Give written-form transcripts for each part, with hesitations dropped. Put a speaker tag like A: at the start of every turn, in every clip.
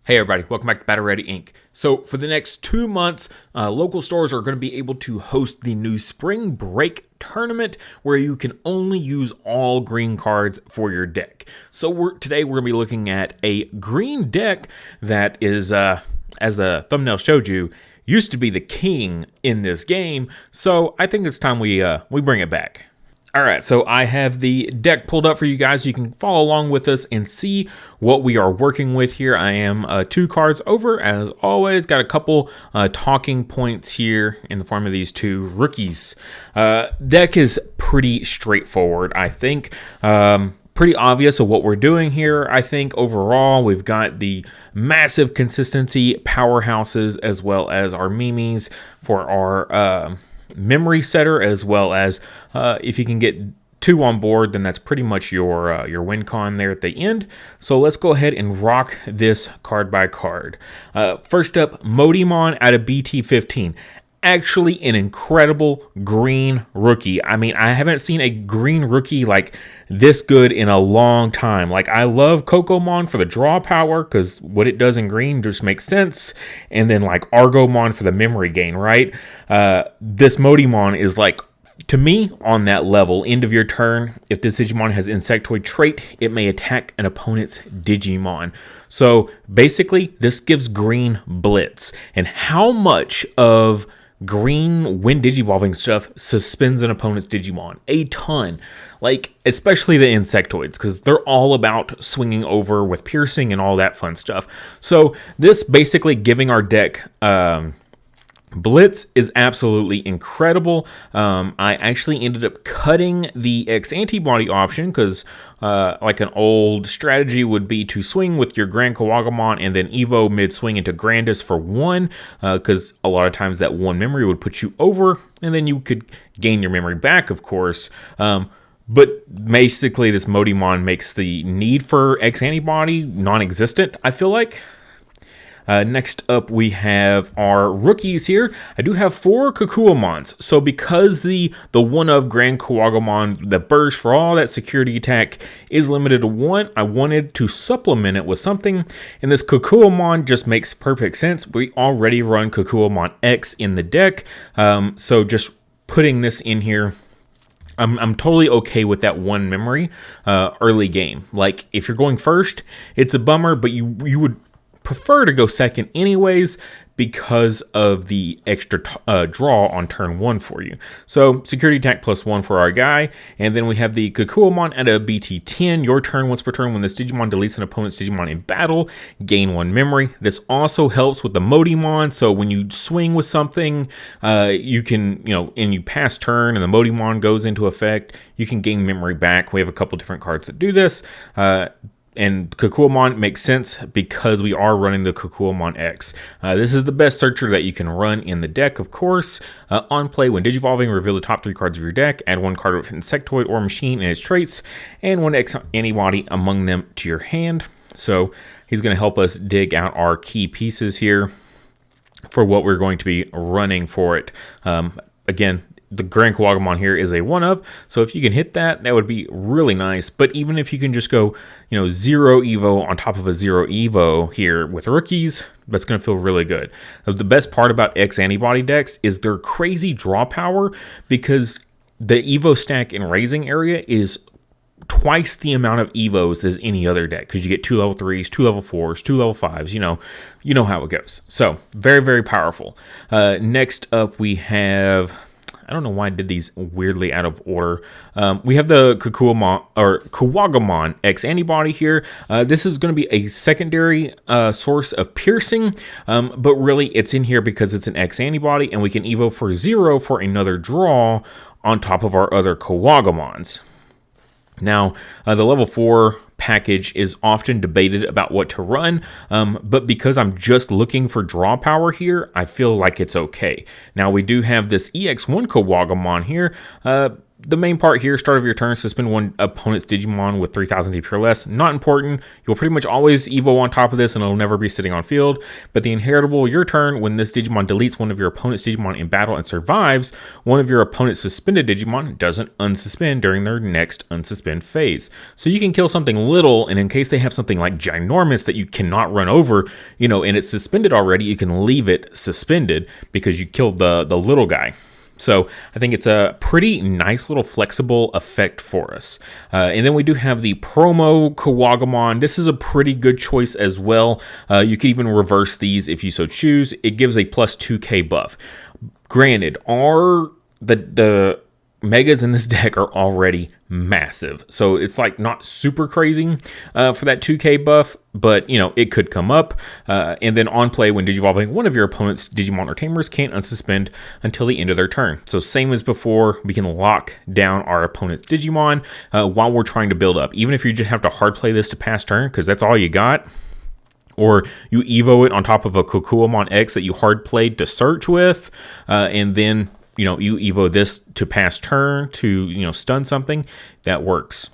A: Hey everybody, welcome back to Battle Ready Inc. So for the next 2 months, local stores are going to be able to host the new Spring Break tournament where you can only use all green cards for your deck. So today we're going to be looking at a green deck that is, as the thumbnail showed you, used to be the king in this game. So I think it's time we bring it back. All right, so I have the deck pulled up for you guys so you can follow along with us and see what we are working with here. I am 2 cards over, as always. Got a couple talking points here in the form of these 2 rookies. Deck is pretty straightforward, I think. Pretty obvious of what we're doing here. I think overall we've got the massive consistency powerhouses as well as our memes for our memory setter, as well as if you can get 2 on board, then that's pretty much your win con there at the end. So let's go ahead and rock this card by card. First up, Modimon out of BT15. Actually an incredible green rookie. I mean, I haven't seen a green rookie like this good in a long time. Like, I love Kuwagamon for the draw power because what it does in green just makes sense. And then like Argomon for the memory gain, right? This Modimon is like, to me, on that level. End of your turn, if this Digimon has Insectoid trait, it may attack an opponent's Digimon. So basically, this gives green blitz. And how much of green when digivolving stuff suspends an opponent's Digimon? A ton. Like, especially the Insectoids, because they're all about swinging over with piercing and all that fun stuff. So this basically giving our deck blitz is absolutely incredible. I actually ended up cutting the X antibody option because like an old strategy would be to swing with your Grandis Kuwagamon and then Evo mid-swing into Grandis for 1, because a lot of times that 1 memory would put you over, and then you could gain your memory back, of course. But basically, this Modimon makes the need for X antibody non-existent, I feel like. Next up, we have our rookies here. I do have 4 Kuwagamons. So because the one of Grandis Kuwagamon, the burst for all that security attack is limited to 1, I wanted to supplement it with something. And this Kuwagamon just makes perfect sense. We already run Kuwagamon X in the deck. So just putting this in here, I'm totally okay with that 1 memory early game. Like, if you're going first, it's a bummer, but you would prefer to go second anyways because of the extra draw on turn 1 for you. So security attack +1 for our guy, and then we have the Kuwagamon at a BT10. Your turn once per turn when this Digimon deletes an opponent's Digimon in battle, gain 1 memory. This also helps with the Modimon, so when you swing with something, you can, and you pass turn and the Modimon goes into effect, you can gain memory back. We have a couple different cards that do this. And Kuwagamon makes sense because we are running the Kuwagamon X. This is the best searcher that you can run in the deck, of course. On play, when digivolving, reveal the top 3 cards of your deck, add 1 card with Insectoid or Machine and its traits, and 1 X antibody among them to your hand. So he's going to help us dig out our key pieces here for what we're going to be running for it. Again, the Grandis Kuwagamon here is a 1 of, so if you can hit that, that would be really nice. But even if you can just go, 0 Evo on top of a 0 Evo here with rookies, that's going to feel really good. The best part about X antibody decks is their crazy draw power, because the Evo stack in raising area is twice the amount of Evos as any other deck, because you get 2 level 3s, 2 level 4s, 2 level 5s, you know how it goes. So very, very powerful. Next up, we have, I don't know why I did these weirdly out of order. We have the Kuwagamon X antibody here. This is going to be a secondary source of piercing, but really it's in here because it's an X antibody, and we can Evo for 0 for another draw on top of our other Kuwagamons. Now, the level 4 package is often debated about what to run, but because I'm just looking for draw power here, I feel like it's okay. Now, we do have this EX1 Kuwagamon here. the main part here, start of your turn, suspend one opponent's Digimon with 3,000 DP or less. Not important. You'll pretty much always Evo on top of this, and it'll never be sitting on field. But the inheritable, your turn, when this Digimon deletes one of your opponent's Digimon in battle and survives, one of your opponent's suspended Digimon doesn't unsuspend during their next unsuspend phase. So you can kill something little, and in case they have something like ginormous that you cannot run over, you know, and it's suspended already, you can leave it suspended because you killed the little guy. So I think it's a pretty nice little flexible effect for us. And then we do have the promo Kuwagamon. This is a pretty good choice as well. You can even reverse these if you so choose. It gives a plus 2k buff. Granted, the megas in this deck are already massive, so it's like not super crazy for that 2k buff, but you know, it could come up. And then on play, when digivolving, one of your opponent's Digimon or Tamers can't unsuspend until the end of their turn. So same as before, we can lock down our opponent's Digimon while we're trying to build up, even if you just have to hard play this to pass turn because that's all you got, or you Evo it on top of a Kuwagamon X that you hard played to search with, and then you know, you Evo this to pass turn to, you know, stun something. That works.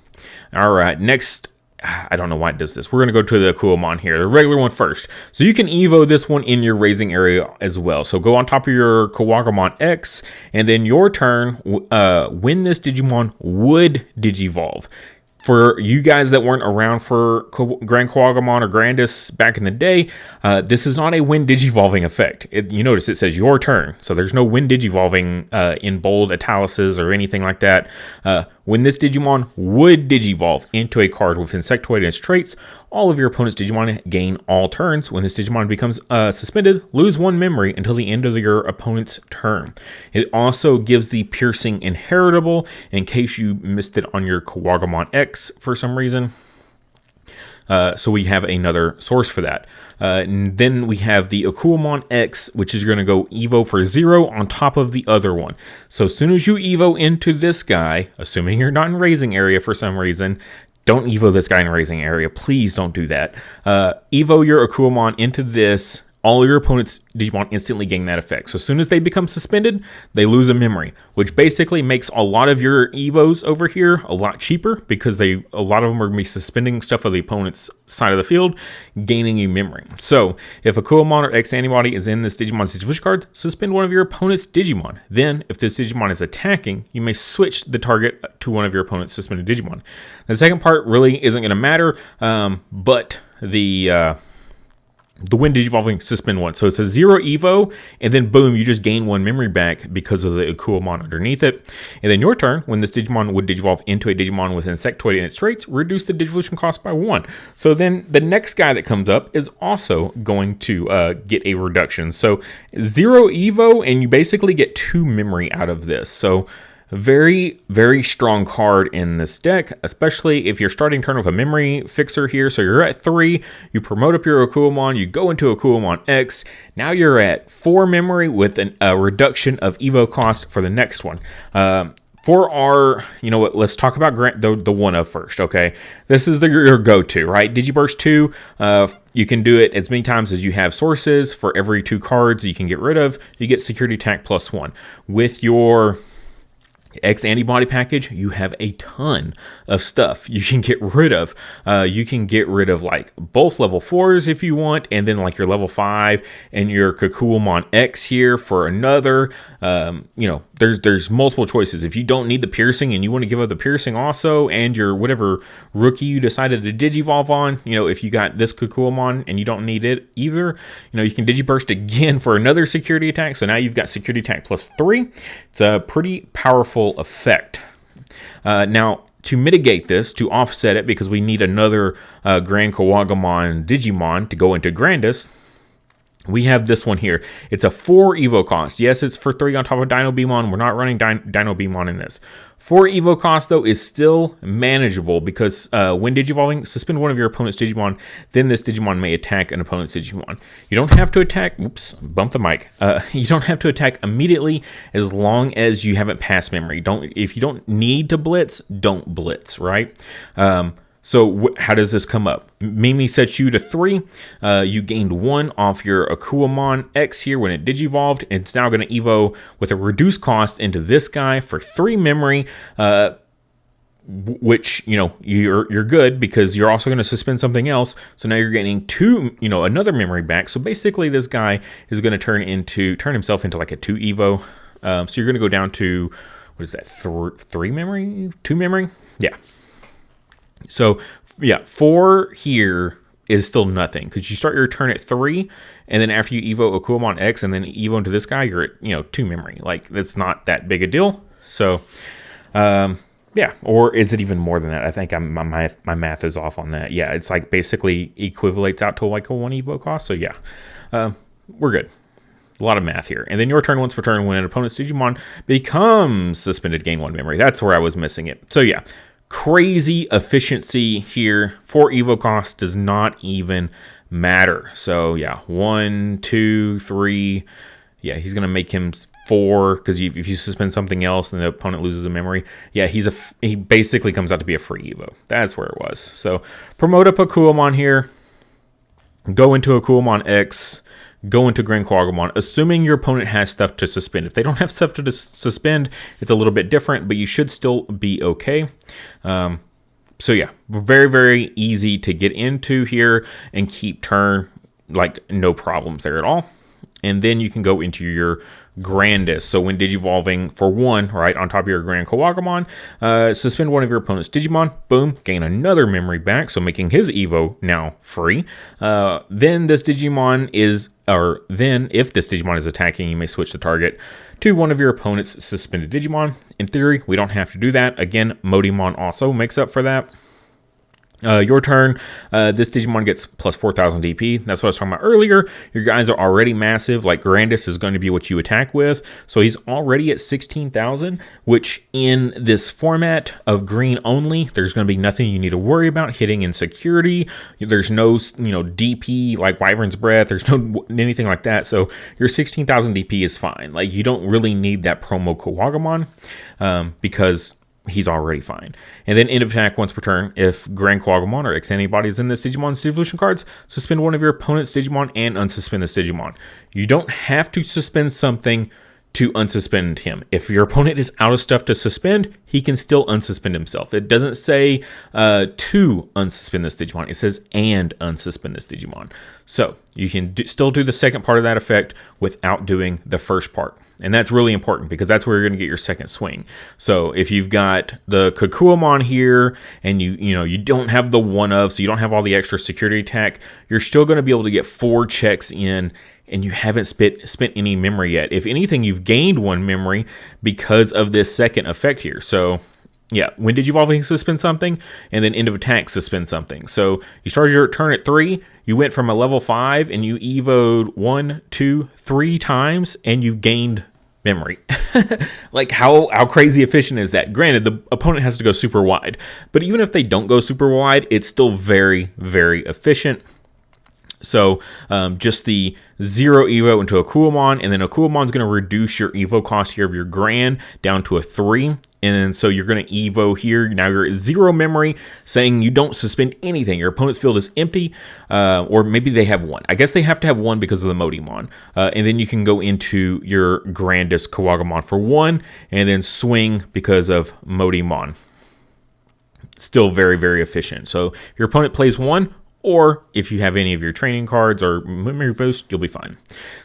A: All right, next, I don't know why it does this. We're going to go to the Kuwagamon here, the regular one first. So you can Evo this one in your raising area as well. So go on top of your Kuwagamon X, and then your turn, when this Digimon would Digivolve. For you guys that weren't around for GrandisKuwagamon or Grandis back in the day, this is not a when digivolving effect. You notice it says your turn, so there's no when digivolving in bold italics or anything like that. When this Digimon would digivolve into a card with Insectoid and its traits, all of your opponent's Digimon gain all turns. When this Digimon becomes suspended, lose one memory until the end of your opponent's turn. It also gives the piercing inheritable in case you missed it on your Kuwagamon X for some reason. So we have another source for that. And then we have the Kuwagamon X, which is going to go Evo for 0 on top of the other one. So as soon as you Evo into this guy, assuming you're not in raising area for some reason, don't Evo this guy in raising area. Please don't do that. Evo your Kuwagamon into this. All your opponent's Digimon instantly gain that effect. So as soon as they become suspended, they lose a memory, which basically makes a lot of your Evos over here a lot cheaper because a lot of them are going to be suspending stuff on the opponent's side of the field, gaining a memory. So if a Kuwagamon or X antibody is in this Digimon's Digivision card, suspend one of your opponent's Digimon. Then, if this Digimon is attacking, you may switch the target to one of your opponent's suspended Digimon. The second part really isn't going to matter, but the when digivolving suspend one. So it's a 0 Evo, and then boom, you just gain one memory back because of the Kuwagamon underneath it. And then your turn, when this Digimon would digivolve into a Digimon with Insectoid and its traits, reduce the digivolution cost by 1. So then the next guy that comes up is also going to get a reduction. So 0 Evo, and you basically get 2 memory out of this. So very, very strong card in this deck, especially if you're starting turn with a memory fixer here. So you're at 3, you promote up your Kuwagamon, you go into a Kuwagamon X. Now you're at 4 memory with a reduction of Evo cost for the next one. For our, you know what, let's talk about the one of first, okay? This is your go-to, right? Digiburst 2, you can do it as many times as you have sources. For every 2 cards you can get rid of, you get security attack +1. With your X antibody package, you have a ton of stuff you can get rid of. You can get rid of like both level 4s if you want, and then like your level 5 and your Kuwagamon X here for another. You know, there's multiple choices. If you don't need the piercing and you want to give up the piercing also, and your whatever rookie you decided to digivolve on, you know, if you got this Kuwagamon and you don't need it either, you know, you can digiburst again for another security attack. So now you've got security attack +3. It's a pretty powerful effect. Now, to mitigate this, to offset it, because we need another GrandisKuwagamon Digimon to go into Grandis, we have this one here. It's a 4 Evo cost. Yes, it's for 3 on top of Dino Beamon. We're not running Dino Beamon in this. 4 Evo cost, though, is still manageable because when digivolving, suspend one of your opponent's Digimon. Then this Digimon may attack an opponent's Digimon. You don't have to attack. Oops, bump the mic. You don't have to attack immediately as long as you haven't passed memory. If you don't need to blitz, don't blitz, right? So how does this come up? Mimi sets you to 3. You gained 1 off your Kuwagamon X here when it digivolved. It's now going to evo with a reduced cost into this guy for 3 memory, which, you know, you're good because you're also going to suspend something else. So now you're getting 2, you know, another memory back. So basically this guy is going to turn himself into like a 2 evo. So you're going to go down to, what is that, 3 memory? 2 memory? Yeah. So, yeah, 4 here is still nothing because you start your turn at 3, and then after you evo a Kuwagamon X and then evo into this guy, you're at, you know, 2 memory. Like, that's not that big a deal. So, yeah, or is it even more than that? I think my math is off on that. Yeah, it's like basically equivalates out to like a 1 evo cost. So, yeah, we're good. A lot of math here. And then your turn once per turn when an opponent's Digimon becomes suspended, gain 1 memory. That's where I was missing it. So, yeah. Crazy efficiency here. 4 evo cost does not even matter. So yeah, 1, 2, 3. Yeah, he's gonna make him 4 because if you suspend something else and the opponent loses a memory, yeah, he basically comes out to be a free evo. That's where it was. So promote up a Kuwagamon here. Go into a Kuwagamon X. Go into GrandisKuwagamon, assuming your opponent has stuff to suspend. If they don't have stuff to suspend, it's a little bit different, but you should still be okay. So yeah, very, very easy to get into here and keep turn, like no problems there at all. And then you can go into your Grandis. So when digivolving for 1, right, on top of your GrandisKuwagamon, suspend one of your opponent's Digimon, boom, gain another memory back, so making his Evo now free. Then if this Digimon is attacking, you may switch the target to one of your opponent's suspended Digimon. In theory, we don't have to do that. Again, Modimon also makes up for that. Your turn, this Digimon gets plus 4,000 DP. That's what I was talking about earlier. Your guys are already massive. Like Grandis is going to be what you attack with. So he's already at 16,000, which in this format of green only, there's going to be nothing you need to worry about hitting in security. There's no, you know, DP like Wyvern's Breath. There's no anything like that. So your 16,000 DP is fine. Like you don't really need that promo Kuwagamon because he's already fine. And then end of attack once per turn. If GrandisKuwagamon or X antibodies in this Digimon's evolution cards, suspend one of your opponent's Digimon and unsuspend this Digimon. You don't have to suspend something to unsuspend him. If your opponent is out of stuff to suspend, he can still unsuspend himself. It doesn't say to unsuspend this Digimon. It says and unsuspend this Digimon. So you can still do the second part of that effect without doing the first part. And that's really important because that's where you're going to get your second swing. So if you've got the Kuwagamon here and you don't have the one of, so you don't have all the extra security attack, you're still going to be able to get 4 checks in and you haven't spent any memory yet. If anything, you've gained 1 memory because of this second effect here. So yeah, when digivolving, suspend something, and then end of attack, suspend something. So you started your turn at 3, you went from a level 5, and you evoed 1, 2, 3 times, and you've gained memory. Like how crazy efficient is that? Granted, the opponent has to go super wide, but even if they don't go super wide, it's still very, very efficient. So just the 0 evo into a Kuwagamon, and then a Kuwamon's going to reduce your evo cost here of your Grand down to a 3. And then so you're going to evo here. Now you're at 0 memory, saying you don't suspend anything. Your opponent's field is empty, or maybe they have 1. I guess they have to have 1 because of the Modimon. And then you can go into your GrandisKuwagamon for 1, and then swing because of Modimon. Still very, very efficient. So if your opponent plays 1, or if you have any of your training cards or memory boost, you'll be fine.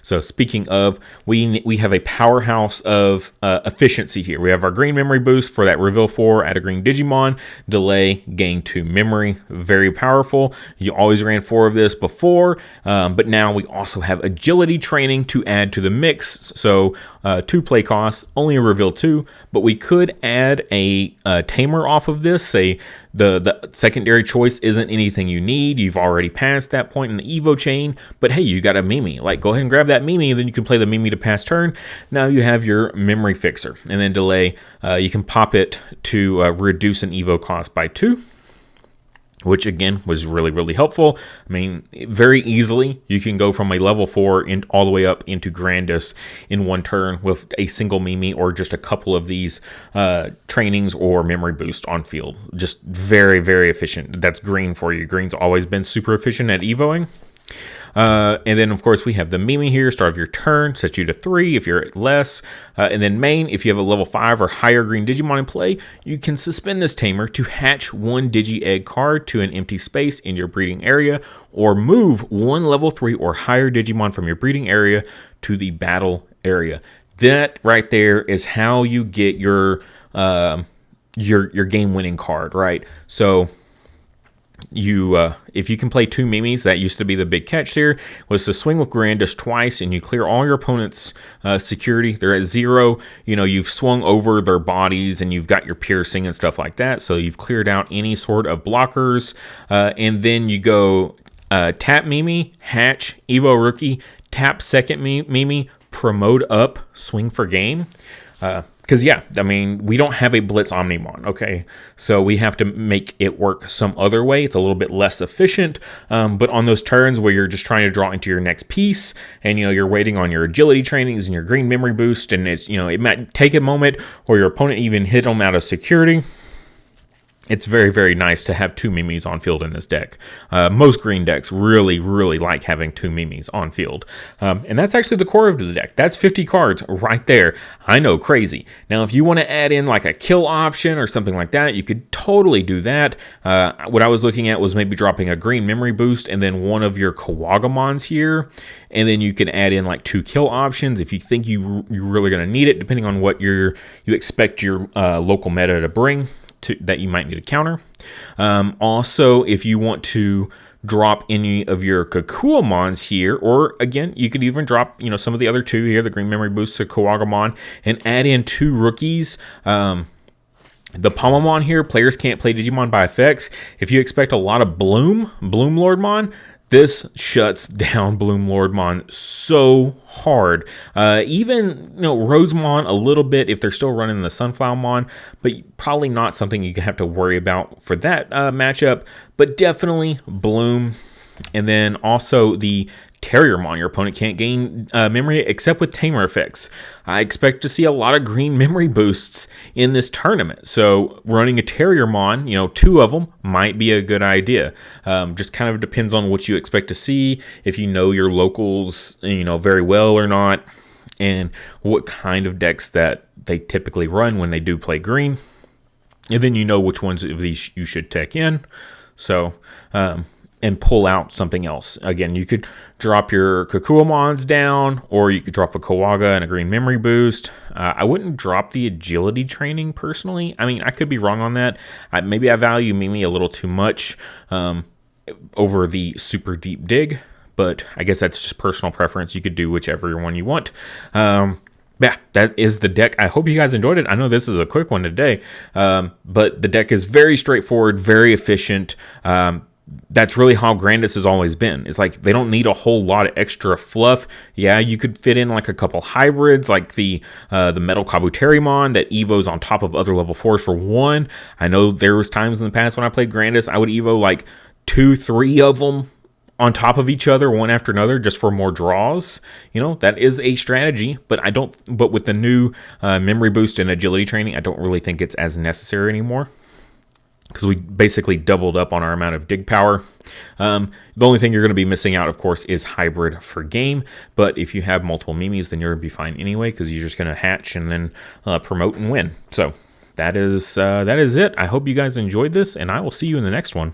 A: So speaking of, we have a powerhouse of efficiency here. We have our green memory boost for that reveal 4 at a green Digimon. Delay, gain 2 memory. Very powerful. You always ran 4 of this before, but now we also have agility training to add to the mix. So 2 play costs, only a reveal 2, but we could add a tamer off of this. Say the secondary choice isn't anything you need. You've already passed that point in the Evo chain, but hey, you got a Mimi. Like, go ahead and grab that Mimi, and then you can play the Mimi to pass turn. Now you have your memory fixer, and then delay. You can pop it to reduce an Evo cost by 2. which again was really, really helpful. I mean, very easily you can go from a level 4 all the way up into Grandis in one turn with a single Mimi or just a couple of these trainings or memory boost on field. Just very, very efficient. That's green for you. Green's always been super efficient at evoing. And then, of course, we have the Mimi here. Start of your turn, set you to 3 if you're at less. And then main, if you have a level 5 or higher green Digimon in play, you can suspend this Tamer to hatch one Digi-Egg card to an empty space in your breeding area, or move one level 3 or higher Digimon from your breeding area to the battle area. That right there is how you get your game-winning card, right? So if you can play 2 Mimis, that used to be the big catch here, was to swing with Grandis twice and you clear all your opponent's security. They're at 0. You've swung over their bodies and you've got your piercing and stuff like that. So you've cleared out any sort of blockers. And then you go tap Mimi, hatch, Evo Rookie, tap second Mimi, promote up, swing for game. Because, yeah, I mean, we don't have a Blitz Omnimon, okay? So we have to make it work some other way. It's a little bit less efficient. But on those turns where you're just trying to draw into your next piece and, you're waiting on your agility trainings and your green memory boost, and it's, it might take a moment, or your opponent even hit them out of security. It's very, very nice to have 2 Mimis on field in this deck. Most green decks really, really like having 2 Mimis on field. And that's actually the core of the deck. That's 50 cards right there. I know, crazy. Now, if you want to add in like a kill option or something like that, you could totally do that. What I was looking at was maybe dropping a green memory boost and then one of your Kuwagamons here. And then you can add in like 2 kill options if you think you're really going to need it, depending on what you expect your local meta to bring. That you might need a counter. Also, if you want to drop any of your Kuwagamons here, or again, you could even drop some of the other 2 here, the green memory boost to Kuwagamon, and add in 2 rookies. The Palmamon here, players can't play Digimon by effects. If you expect a lot of Bloom Lordmon, this shuts down Bloom Lordmon so hard. Even Rosemon a little bit if they're still running the Sunflowermon, but probably not something you have to worry about for that matchup. But definitely Bloom. And then also the Terriermon. Your opponent can't gain memory except with Tamer effects. I expect to see a lot of green memory boosts in this tournament. So running a Terriermon, 2 of them might be a good idea. Just kind of depends on what you expect to see, if you know your locals, very well or not, and what kind of decks that they typically run when they do play green. And then which ones of these you should tech in. So, and pull out something else. Again, you could drop your Kukuamons down, or you could drop a Kawaga and a green memory boost. I wouldn't drop the agility training personally. I mean, I could be wrong on that. Maybe I value Mimi a little too much over the super deep dig, but I guess that's just personal preference. You could do whichever one you want. Yeah, that is the deck. I hope you guys enjoyed it. I know this is a quick one today, but the deck is very straightforward, very efficient. That's really how Grandis has always been. It's like they don't need a whole lot of extra fluff. Yeah, you could fit in like a couple hybrids, like the Metal Kabuterimon that evos on top of other level 4s for 1. I know there was times in the past when I played Grandis, I would evo like 2-3 of them on top of each other, one after another, just for more draws. That is a strategy, but but with the new memory boost and agility training, I don't really think it's as necessary anymore, because we basically doubled up on our amount of dig power. The only thing you're going to be missing out, of course, is hybrid for game. But if you have multiple Mimis, then you're going to be fine anyway, because you're just going to hatch and then promote and win. So that is it. I hope you guys enjoyed this, and I will see you in the next one.